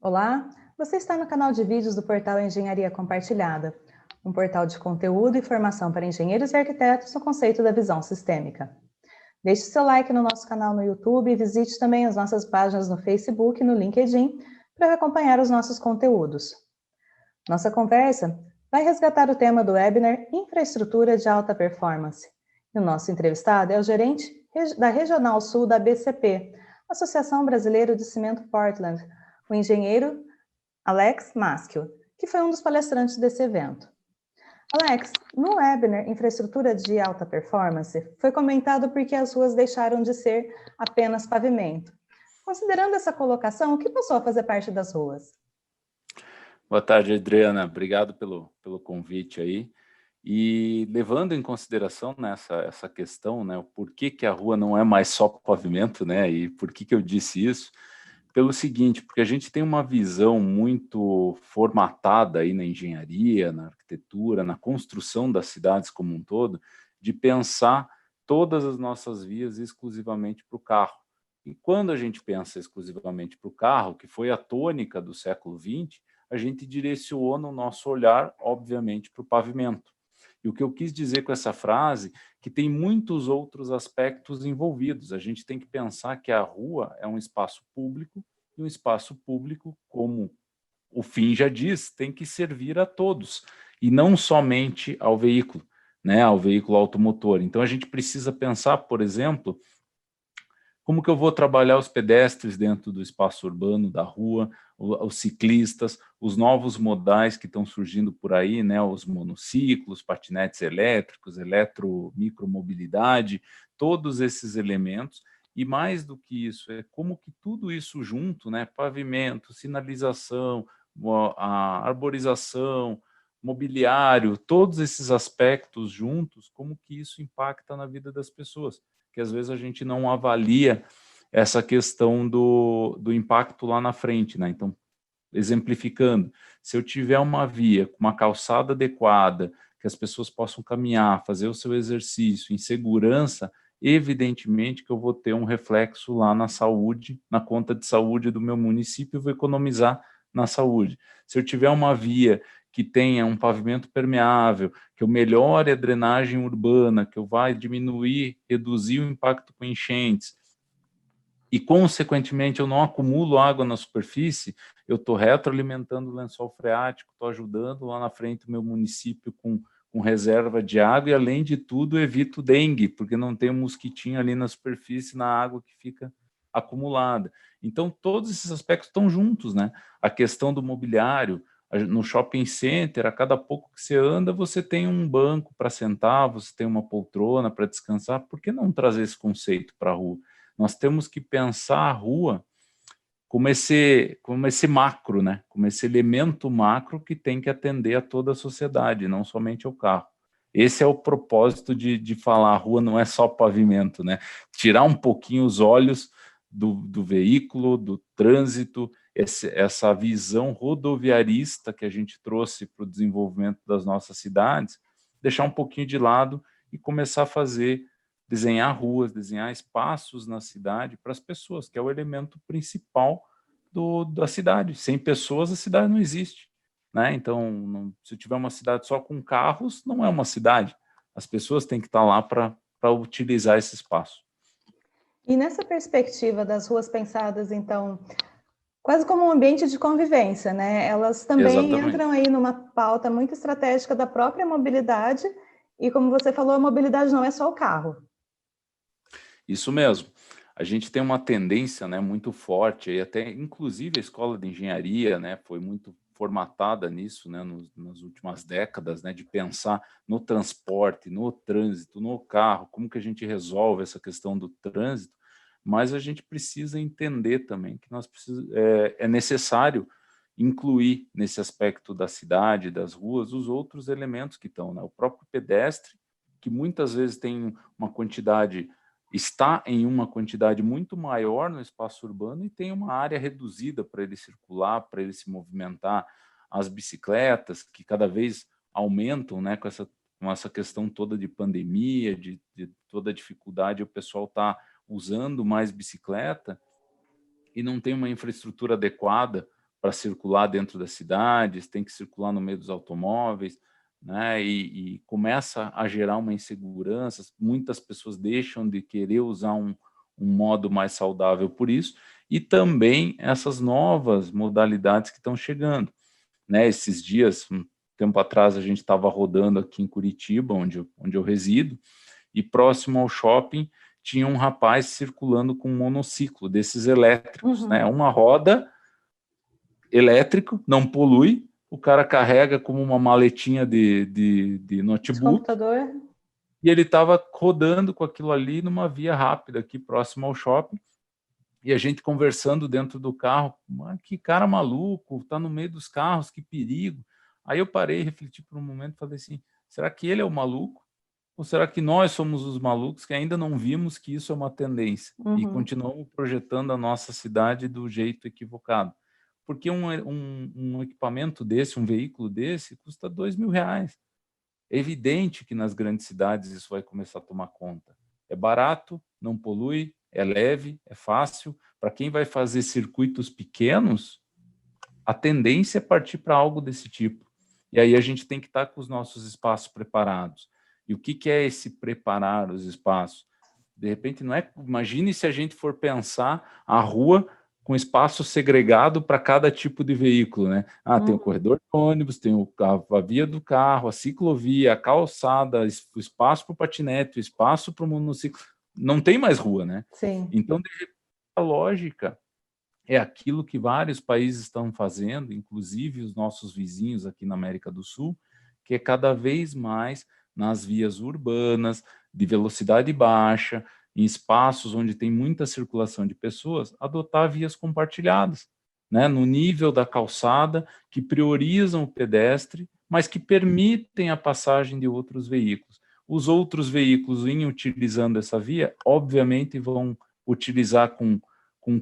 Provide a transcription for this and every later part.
Olá, você está no canal de vídeos do portal Engenharia Compartilhada, um portal de conteúdo e formação para engenheiros e arquitetos no conceito da visão sistêmica. Deixe seu like no nosso canal no YouTube e visite também as nossas páginas no Facebook e no LinkedIn para acompanhar os nossos conteúdos. Nossa conversa vai resgatar o tema do webinar Infraestrutura de Alta Performance. E o nosso entrevistado é o gerente da Regional Sul da BCP, Associação Brasileira de Cimento Portland, o engenheiro Alex Maschio, que foi um dos palestrantes desse evento. Alex, no webinar Infraestrutura de Alta Performance, foi comentado porque as ruas deixaram de ser apenas pavimento. Considerando essa colocação, o que passou a fazer parte das ruas? Boa tarde, Adriana. Obrigado pelo convite aí. E levando em consideração essa questão, né, o porquê que a rua não é mais só pavimento, né, e por que eu disse isso? Pelo seguinte, porque a gente tem uma visão muito formatada aí na engenharia, na arquitetura, na construção das cidades como um todo, de pensar todas as nossas vias exclusivamente para o carro. E quando a gente pensa exclusivamente para o carro, que foi a tônica do século XX, a gente direciona o nosso olhar, obviamente, para o pavimento. E o que eu quis dizer com essa frase, que tem muitos outros aspectos envolvidos. A gente tem que pensar que a rua é um espaço público, e um espaço público, como o fim já diz, tem que servir a todos, e não somente ao veículo, né, ao veículo automotor. Então, a gente precisa pensar, por exemplo, como que eu vou trabalhar os pedestres dentro do espaço urbano, da rua, os ciclistas, os novos modais que estão surgindo por aí, né, os monociclos, patinetes elétricos, micromobilidade, todos esses elementos. E mais do que isso, é como que tudo isso junto, né, pavimento, sinalização, a arborização, mobiliário, todos esses aspectos juntos, como que isso impacta na vida das pessoas, que às vezes a gente não avalia essa questão do impacto lá na frente, né? Então, exemplificando, se eu tiver uma via com uma calçada adequada, que as pessoas possam caminhar, fazer o seu exercício em segurança, evidentemente que eu vou ter um reflexo lá na saúde, na conta de saúde do meu município, eu vou economizar na saúde. Se eu tiver uma via que tenha um pavimento permeável, que eu melhore a drenagem urbana, que eu vá diminuir, reduzir o impacto com enchentes, e, consequentemente, eu não acumulo água na superfície, eu estou retroalimentando o lençol freático, estou ajudando lá na frente o meu município com reserva de água e, além de tudo, evito dengue, porque não tem um mosquitinho ali na superfície, na água que fica acumulada. Então, todos esses aspectos estão juntos, né? A questão do mobiliário, no shopping center, a cada pouco que você anda, você tem um banco para sentar, você tem uma poltrona para descansar. Por que não trazer esse conceito para a rua? Nós temos que pensar a rua como esse macro, né? Como esse elemento macro que tem que atender a toda a sociedade, não somente ao carro. Esse é o propósito de falar, a rua não é só pavimento, né? Tirar um pouquinho os olhos do veículo, do trânsito, essa visão rodoviarista que a gente trouxe para o desenvolvimento das nossas cidades, deixar um pouquinho de lado e começar a desenhar ruas, desenhar espaços na cidade para as pessoas, que é o elemento principal da cidade. Sem pessoas, a cidade não existe, né? Então, se tiver uma cidade só com carros, não é uma cidade. As pessoas têm que estar lá para utilizar esse espaço. E nessa perspectiva das ruas pensadas, então, quase como um ambiente de convivência, né? Elas também Exatamente. entram aí numa pauta muito estratégica da própria mobilidade, e como você falou, a mobilidade não é só o carro. Isso mesmo. A gente tem uma tendência, né, muito forte, e até inclusive a escola de engenharia, né, foi muito formatada nisso, né, nas últimas décadas, né, de pensar no transporte, no trânsito, no carro, como que a gente resolve essa questão do trânsito, mas a gente precisa entender também que é necessário incluir nesse aspecto da cidade, das ruas, os outros elementos que estão, né, o próprio pedestre, que muitas vezes tem uma quantidade está em uma quantidade muito maior no espaço urbano e tem uma área reduzida para ele circular, para ele se movimentar. As bicicletas, que cada vez aumentam, né, com essa questão toda de pandemia, de toda a dificuldade, o pessoal está usando mais bicicleta e não tem uma infraestrutura adequada para circular dentro das cidades, tem que circular no meio dos automóveis, né? E começa a gerar uma insegurança, muitas pessoas deixam de querer usar um modo mais saudável por isso, e também essas novas modalidades que estão chegando, né? Esses dias, um tempo atrás, a gente estava rodando aqui em Curitiba, onde eu resido, e próximo ao shopping tinha um rapaz circulando com um monociclo desses elétricos, né? Uma roda elétrico, não polui, o cara carrega como uma maletinha de notebook, de computador, e ele estava rodando com aquilo ali numa via rápida aqui próximo ao shopping, e a gente conversando dentro do carro, que cara maluco, tá no meio dos carros, que perigo. Aí eu parei, refleti por um momento e falei assim, será que ele é o maluco? Ou será que nós somos os malucos que ainda não vimos que isso é uma tendência e continuamos projetando a nossa cidade do jeito equivocado? Porque um equipamento desse, um veículo desse, custa R$ 2.000. É evidente que nas grandes cidades isso vai começar a tomar conta. É barato, não polui, é leve, é fácil. Para quem vai fazer circuitos pequenos, a tendência é partir para algo desse tipo. E aí a gente tem que estar com os nossos espaços preparados. E o que é esse preparar os espaços? De repente, não é. Imagine se a gente for pensar a rua com espaço segregado para cada tipo de veículo, né? Tem o corredor de ônibus, tem a via do carro, a ciclovia, a calçada, o espaço para o patinete, o espaço para o monociclo. Não tem mais rua, né? sim. Então, de repente, a lógica é aquilo que vários países estão fazendo, inclusive os nossos vizinhos aqui na América do Sul, que é cada vez mais nas vias urbanas, de velocidade baixa, em espaços onde tem muita circulação de pessoas, adotar vias compartilhadas, né, no nível da calçada, que priorizam o pedestre, mas que permitem a passagem de outros veículos. Os outros veículos, em utilizando essa via, obviamente vão utilizar com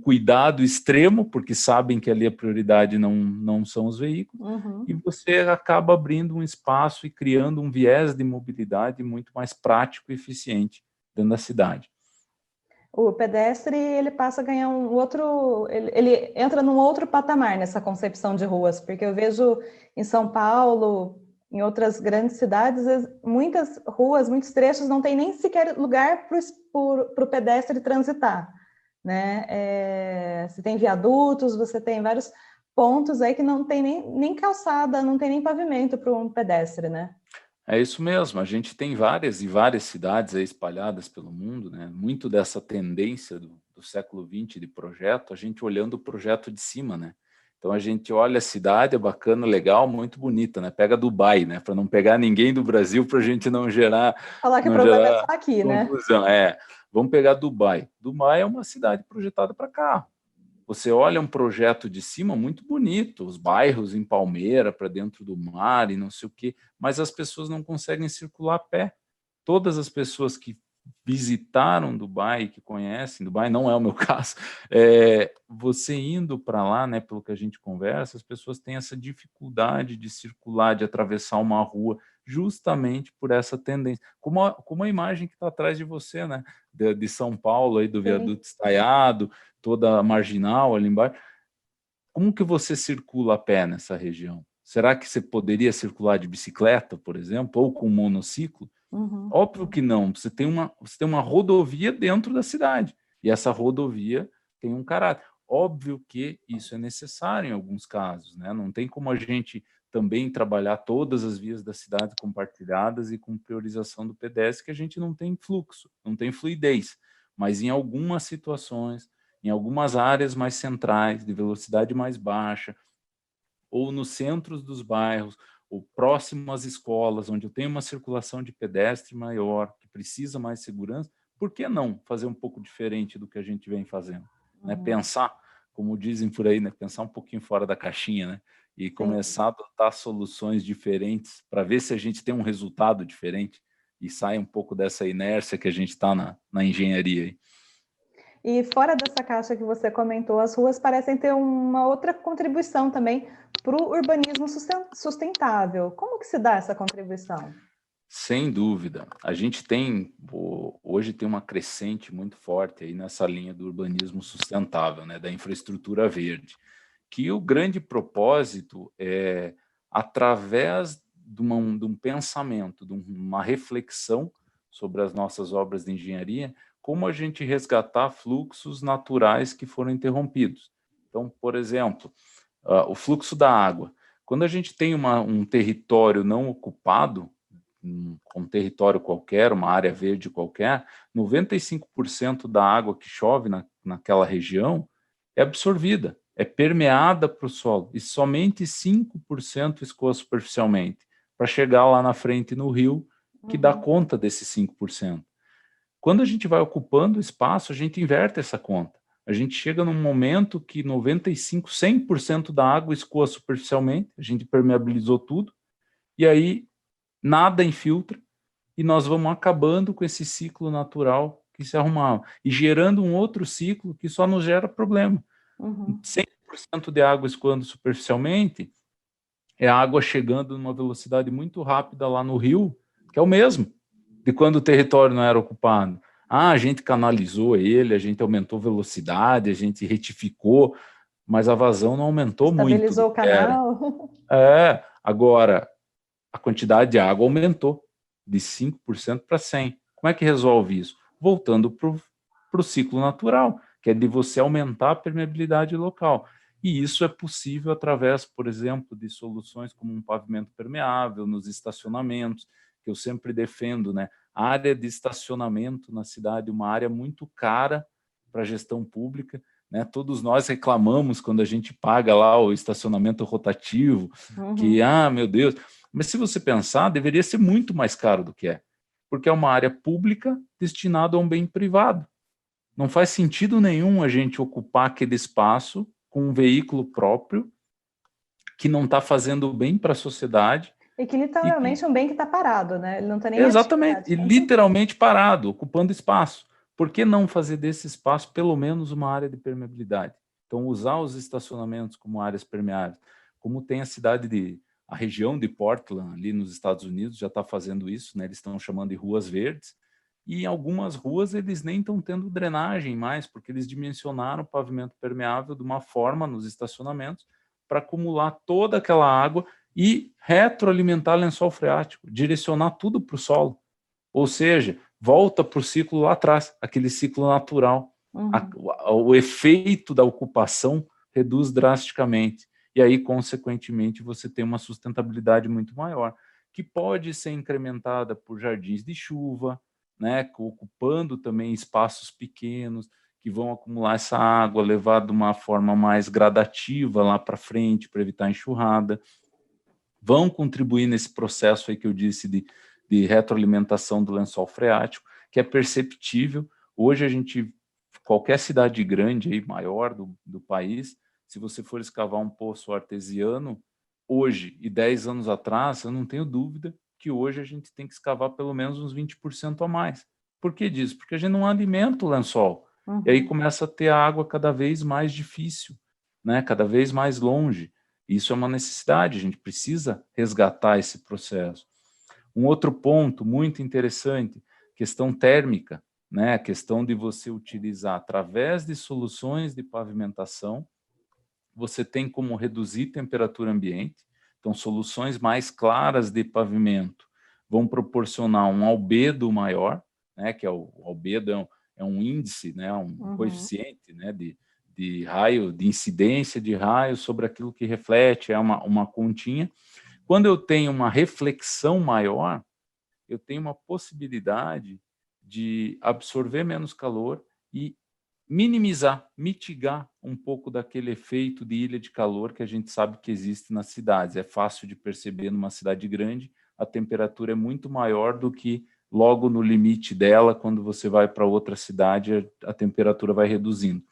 cuidado extremo, porque sabem que ali a prioridade não são os veículos, e você acaba abrindo um espaço e criando um viés de mobilidade muito mais prático e eficiente dentro da cidade. O pedestre, ele passa a ganhar um outro, ele entra num outro patamar nessa concepção de ruas, porque eu vejo em São Paulo, em outras grandes cidades, muitas ruas, muitos trechos não tem nem sequer lugar para o pedestre transitar, né? Você tem viadutos, você tem vários pontos aí que não tem nem calçada, não tem nem pavimento para um pedestre, né? É isso mesmo, a gente tem várias e várias cidades aí espalhadas pelo mundo, né? Muito dessa tendência do século XX de projeto, a gente olhando o projeto de cima, né? Então a gente olha a cidade, é bacana, legal, muito bonita, né? Pega Dubai, né? Para não pegar ninguém do Brasil, para a gente não gerar, Falar que o não problema é gerar só aqui, né? confusão. Vamos pegar Dubai. Dubai é uma cidade projetada para carro. Você olha um projeto de cima muito bonito, os bairros em Palmeira para dentro do mar e não sei o quê, mas as pessoas não conseguem circular a pé. Todas as pessoas que visitaram Dubai, que conhecem Dubai, não é o meu caso, você indo para lá, né, pelo que a gente conversa, as pessoas têm essa dificuldade de circular, de atravessar uma rua, justamente por essa tendência. Como a imagem que está atrás de você, né, de São Paulo, aí do Sim. viaduto estaiado, toda a marginal ali embaixo. Como que você circula a pé nessa região? Será que você poderia circular de bicicleta, por exemplo, ou com monociclo? Óbvio que não. Você tem uma rodovia dentro da cidade e essa rodovia tem um caráter. Óbvio que isso é necessário em alguns casos, né? Não tem como a gente também trabalhar todas as vias da cidade compartilhadas e com priorização do pedestre, que a gente não tem fluxo, não tem fluidez. Mas em algumas situações, em algumas áreas mais centrais, de velocidade mais baixa, ou nos centros dos bairros, ou próximo às escolas, onde eu tenho uma circulação de pedestre maior, que precisa mais segurança, por que não fazer um pouco diferente do que a gente vem fazendo? Né? Pensar, como dizem por aí, né? Pensar um pouquinho fora da caixinha, né? E começar a adotar soluções diferentes para ver se a gente tem um resultado diferente e sai um pouco dessa inércia que a gente está na engenharia aí. E fora dessa caixa que você comentou, as ruas parecem ter uma outra contribuição também para o urbanismo sustentável. Como que se dá essa contribuição? Sem dúvida. A gente hoje tem uma crescente muito forte aí nessa linha do urbanismo sustentável, né, da infraestrutura verde. que o grande propósito é, através de um pensamento, de uma reflexão sobre as nossas obras de engenharia, como a gente resgatar fluxos naturais que foram interrompidos. Então, por exemplo, o fluxo da água. Quando a gente tem um território não ocupado, um território qualquer, uma área verde qualquer, 95% da água que chove naquela região é absorvida, é permeada para o solo, e somente 5% escoa superficialmente, para chegar lá na frente no rio, que dá conta desses 5%. Quando a gente vai ocupando o espaço, a gente inverte essa conta. A gente chega num momento que 95, 100% da água escoa superficialmente, a gente permeabilizou tudo, e aí nada infiltra, e nós vamos acabando com esse ciclo natural que se arrumava, e gerando um outro ciclo que só nos gera problema. 100% de água escoando superficialmente é a água chegando numa velocidade muito rápida lá no rio, que é o mesmo de quando o território não era ocupado. A gente canalizou ele, a gente aumentou velocidade, a gente retificou, mas a vazão não aumentou muito. Estabilizou o canal. Agora, a quantidade de água aumentou de 5% para 100%. Como é que resolve isso? Voltando para o ciclo natural, que é de você aumentar a permeabilidade local. E isso é possível através, por exemplo, de soluções como um pavimento permeável nos estacionamentos, que eu sempre defendo, né? A área de estacionamento na cidade, uma área muito cara para a gestão pública, né? Todos nós reclamamos quando a gente paga lá o estacionamento rotativo, que, meu Deus, mas se você pensar, deveria ser muito mais caro do que é, porque é uma área pública destinada a um bem privado. Não faz sentido nenhum a gente ocupar aquele espaço com um veículo próprio que não está fazendo bem para a sociedade. E que literalmente é um bem que está parado, né? Ele não está nem em Exatamente, atividade. e literalmente parado, ocupando espaço. Por que não fazer desse espaço pelo menos uma área de permeabilidade? Então, usar os estacionamentos como áreas permeáveis, como tem a região de Portland, ali nos Estados Unidos, já está fazendo isso, né? Eles estão chamando de ruas verdes, e em algumas ruas eles nem estão tendo drenagem mais, porque eles dimensionaram o pavimento permeável de uma forma nos estacionamentos para acumular toda aquela água e retroalimentar lençol freático, direcionar tudo para o solo. Ou seja, volta para o ciclo lá atrás, aquele ciclo natural. O efeito da ocupação reduz drasticamente. E aí, consequentemente, você tem uma sustentabilidade muito maior, que pode ser incrementada por jardins de chuva, né, ocupando também espaços pequenos, que vão acumular essa água, levar de uma forma mais gradativa lá para frente, para evitar enxurrada. Vão contribuir nesse processo aí que eu disse de retroalimentação do lençol freático, que é perceptível. Hoje qualquer cidade grande aí, maior do país, se você for escavar um poço artesiano, hoje e 10 anos atrás, eu não tenho dúvida que hoje a gente tem que escavar pelo menos uns 20% a mais. Por que disso? Porque a gente não alimenta o lençol. E aí começa a ter a água cada vez mais difícil, né? Cada vez mais longe. Isso é uma necessidade, a gente precisa resgatar esse processo. Um outro ponto muito interessante, questão térmica, né? A questão de você utilizar através de soluções de pavimentação, você tem como reduzir temperatura ambiente. Então, soluções mais claras de pavimento vão proporcionar um albedo maior, né? Que é o albedo é um índice, né? Um coeficiente, né? De raio, de incidência de raio sobre aquilo que reflete, é uma continha. Quando eu tenho uma reflexão maior, eu tenho uma possibilidade de absorver menos calor e minimizar, mitigar um pouco daquele efeito de ilha de calor que a gente sabe que existe nas cidades. É fácil de perceber numa cidade grande, a temperatura é muito maior do que logo no limite dela, quando você vai para outra cidade, a temperatura vai reduzindo.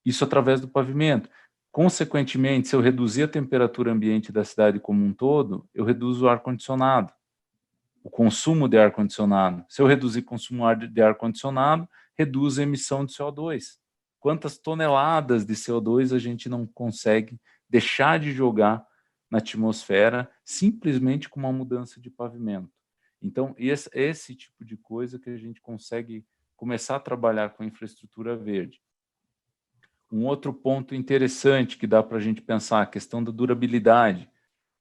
Isso através do pavimento. Consequentemente, se eu reduzir a temperatura ambiente da cidade como um todo, eu reduzo o ar-condicionado, o consumo de ar-condicionado. Se eu reduzir o consumo de ar-condicionado, reduz a emissão de CO2. Quantas toneladas de CO2 a gente não consegue deixar de jogar na atmosfera simplesmente com uma mudança de pavimento? Então, esse tipo de coisa que a gente consegue começar a trabalhar com infraestrutura verde. Um outro ponto interessante que dá para a gente pensar, a questão da durabilidade.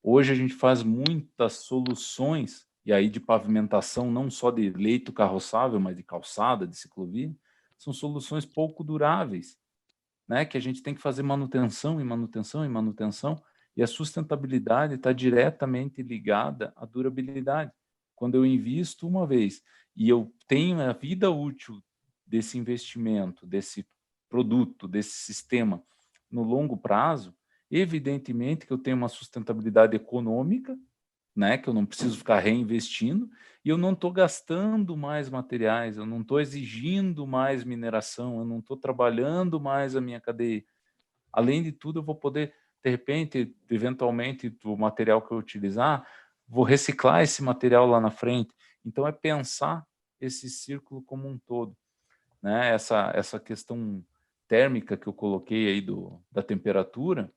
Hoje a gente faz muitas soluções, e aí de pavimentação, não só de leito carroçável, mas de calçada, de ciclovia, são soluções pouco duráveis, né? Que a gente tem que fazer manutenção e manutenção e manutenção, e a sustentabilidade está diretamente ligada à durabilidade. Quando eu invisto uma vez e eu tenho a vida útil desse investimento, desse produto, desse sistema no longo prazo, evidentemente que eu tenho uma sustentabilidade econômica, né, que eu não preciso ficar reinvestindo, e eu não estou gastando mais materiais, eu não estou exigindo mais mineração, eu não estou trabalhando mais a minha cadeia. Além de tudo, eu vou poder, de repente, eventualmente, o material que eu utilizar, vou reciclar esse material lá na frente. Então, é pensar esse círculo como um todo, né? Essa questão térmica que eu coloquei aí da temperatura,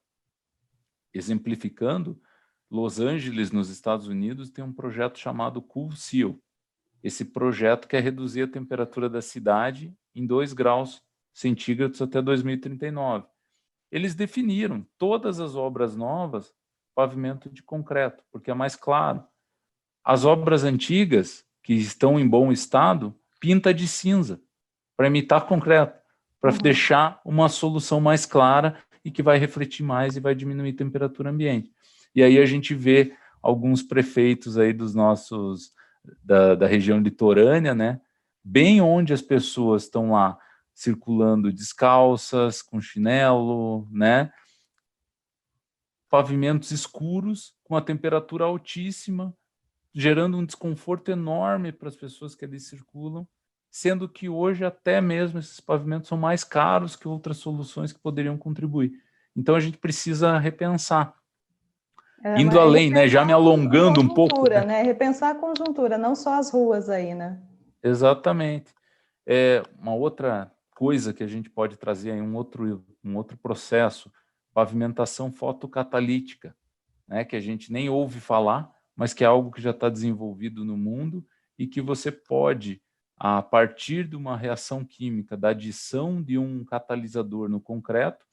exemplificando, Los Angeles, nos Estados Unidos, tem um projeto chamado Cool Seal. Esse projeto quer reduzir a temperatura da cidade em 2 graus centígrados até 2039. Eles definiram todas as obras novas pavimento de concreto, porque é mais claro. As obras antigas, que estão em bom estado, pinta de cinza, para imitar concreto, para deixar uma solução mais clara e que vai refletir mais e vai diminuir a temperatura ambiente. E aí a gente vê alguns prefeitos aí dos nossos, da região litorânea, né? Bem onde as pessoas estão lá circulando descalças, com chinelo, né? Pavimentos escuros, com a temperatura altíssima, gerando um desconforto enorme para as pessoas que ali circulam, sendo que hoje até mesmo esses pavimentos são mais caros que outras soluções que poderiam contribuir. Então a gente precisa repensar. Indo além, né? Já me alongando um pouco. Né? Repensar a conjuntura, não só as ruas aí, né? Exatamente. Uma outra coisa que a gente pode trazer aí, um outro processo, pavimentação fotocatalítica, né? Que a gente nem ouve falar, mas que é algo que já está desenvolvido no mundo e que você pode, a partir de uma reação química, da adição de um catalisador no concreto,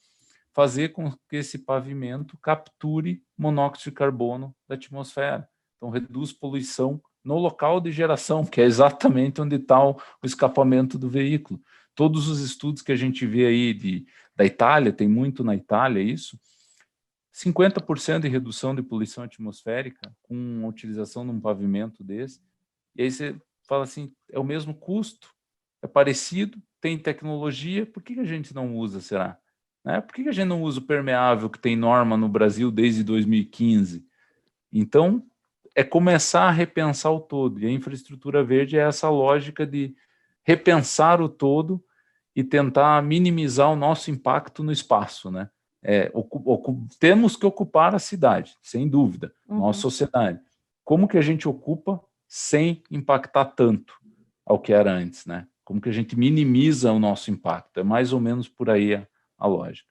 fazer com que esse pavimento capture monóxido de carbono da atmosfera. Então, reduz poluição no local de geração, que é exatamente onde está o escapamento do veículo. Todos os estudos que a gente vê aí da Itália, tem muito na Itália isso, 50% de redução de poluição atmosférica com a utilização de um pavimento desse. E aí você fala assim, é o mesmo custo, é parecido, tem tecnologia, por que a gente não usa, será? Né? Por que a gente não usa o permeável que tem norma no Brasil desde 2015? Então, é começar a repensar o todo. E a infraestrutura verde é essa lógica de repensar o todo e tentar minimizar o nosso impacto no espaço, né? Temos que ocupar a cidade, sem dúvida, nossa sociedade. Como que a gente ocupa sem impactar tanto ao que era antes, né? Como que a gente minimiza o nosso impacto? É mais ou menos por aí a lógica.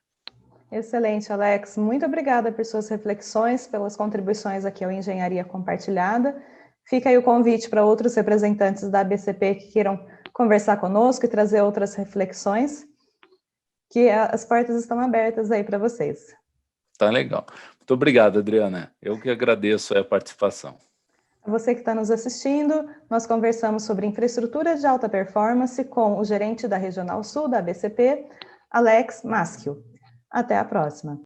Excelente, Alex. Muito obrigada por suas reflexões, pelas contribuições aqui ao Engenharia Compartilhada. Fica aí o convite para outros representantes da ABCP que queiram conversar conosco e trazer outras reflexões, que as portas estão abertas aí para vocês. Tá legal. Muito obrigado, Adriana. Eu que agradeço a participação. A você que está nos assistindo, nós conversamos sobre infraestrutura de alta performance com o gerente da Regional Sul da ABCP, Alex Maschio. Até a próxima.